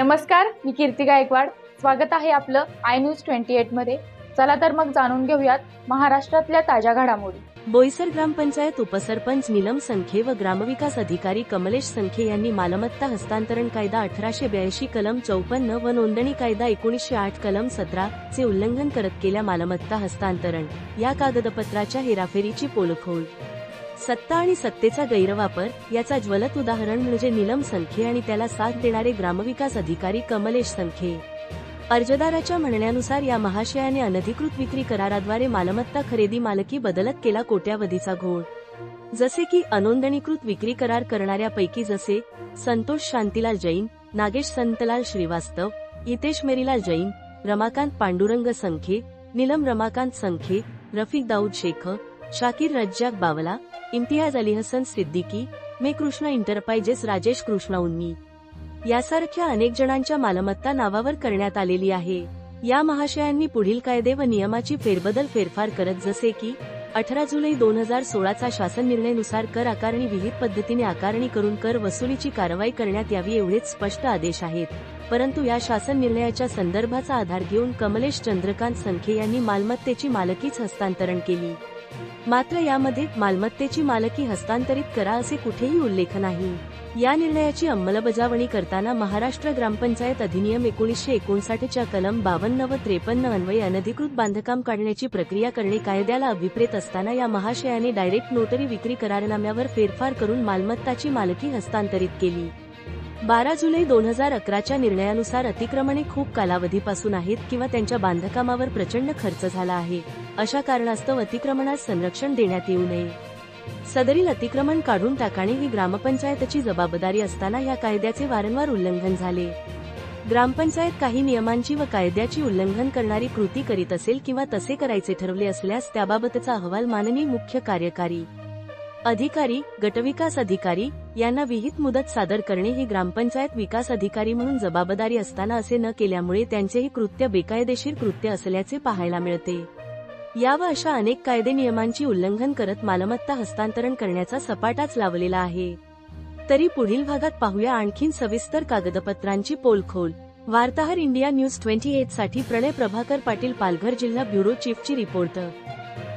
नमस्कार, मी कीर्ती गायकवाड। स्वागत आहे आपलं आय न्यूज 28 मध्ये। चला तर मग जाणून घेऊयात महाराष्ट्रातल्या ताज्या घडामोडी। बोईसर ग्रामपंचायत उपसरपंच नीलम संखे व ग्रामविकास अधिकारी कमलेश संखे यांनी मालमत्ता हस्तांतरण कायदा 1882 कलम 54 व नोंदणी कायदा 1908 कलम 17 चे उल्लंघन करत केल्या मालमत्ता हस्तांतरण या कागदपत्राच्या हेराफेरीची पोलखोल। सत्ता आणि सत्तेचा गैरवापर याचा ज्वलंत उदाहरण म्हणजे नीलम संखे आणि त्याला साथ देणारे ग्रामविकास अधिकारी कमलेश संखे। अर्जदाराच्या म्हणण्यानुसार या महाशयाने अनधिकृत विक्री कराराद्वारे मालमत्ता खरेदी मालकी बदलत केला कोट्यावधीचा घोळ। जसे की अनोंदणीकृत विक्री करार करणाऱ्यापैकी जसे संतोष शांतीलाल जैन, नागेश संतलाल श्रीवास्तव, हितेश मेरीलाल जैन, रमाकांत पांडुरंग संखे, नीलम रमाकांत संखे, रफिक दाऊद शेख, शाकिर रज्जाक बावला, इम्तियाज अली हसन सिद्दीकी, मे कृष्ण इंटरप्राइजेस राजेश कृष्ण उन्नी यासारख्या अनेक जणांच्या मालमत्ता नावावर करण्यात आलेली आहे। या महाशयांनी पुढील कायदे व नियमाची फेरफार करत जसे की 18 जुलै 2016 शासन निर्णयानुसार कर आकारणी विहित पद्धतीने आकारणी करून कर वसुलीची कारवाई करण्यात यावी एवढेच स्पष्ट आदेश आहेत। परंतु या शासन निर्णयाच्या संदर्भाचा आधार घेऊन कमलेश चंद्रकांत संखे यांनी मालमत्तेची मालकीच हस्तांतरण केली। मात्र यामध्ये मालमत्तेची मालकी हस्तांतरित करा असे कुठेही उल्लेख नाही। या निर्णयाची अंमलबजावणी करताना महाराष्ट्र ग्रामपंचायत अधिनियम 1959 च्या कलम 52 व 53 अन्वये अनधिकृत बांधकाम काढण्याची प्रक्रिया करणे कायद्याला अभिप्रेत असताना या महाशयाने डायरेक्ट नोटरी विक्री करारनाम्यावर फेरफार करून मालमत्ताची मालकी हस्तांतरित केली। 12 जुलै 2011च्या निर्णयानुसार अतिक्रमणे खूप कालावधीपासून आहेत किंवा त्यांच्या बांधकामावर प्रचंड खर्च झाला आहे, अशा कारणास्तव अतिक्रमणास संरक्षण देण्यात येऊ नये। सदरील अतिक्रमण काढून टाकणे ही ग्रामपंचायतची जबाबदारी असताना या कायद्याचे वारंवार उल्लंघन झाले। ग्रामपंचायत काही नियमांची व कायद्याची उल्लंघन करणारी कृती करीत असेल किंवा तसे करायचे ठरवले असल्यास त्याबाबतचा अहवाल माननीय मुख्य कार्यकारी अधिकारी, गटविकास अधिकारी यांना विहित मुदत सादर करणे ही ग्रामपंचायत विकास अधिकारी म्हणून जबाबदारी असताना असे न केल्यामुळे त्यांचेही कृत्य बेकायदेशीर कृत्य असल्याचे पाहायला मिळते। या व अशा अनेक कायदे नियमांची उल्लंघन करत मालमत्ता हस्तांतरण करण्याचा सपाटाच लावलेला आहे। तरी पुढील भागात पाहूया आणखीन सविस्तर कागदपत्रांची पोलखोल। वार्ताहर इंडिया न्यूज 28 साठी प्रणय प्रभाकर पाटील, पालघर जिल्हा ब्युरो चीफची रिपोर्टर।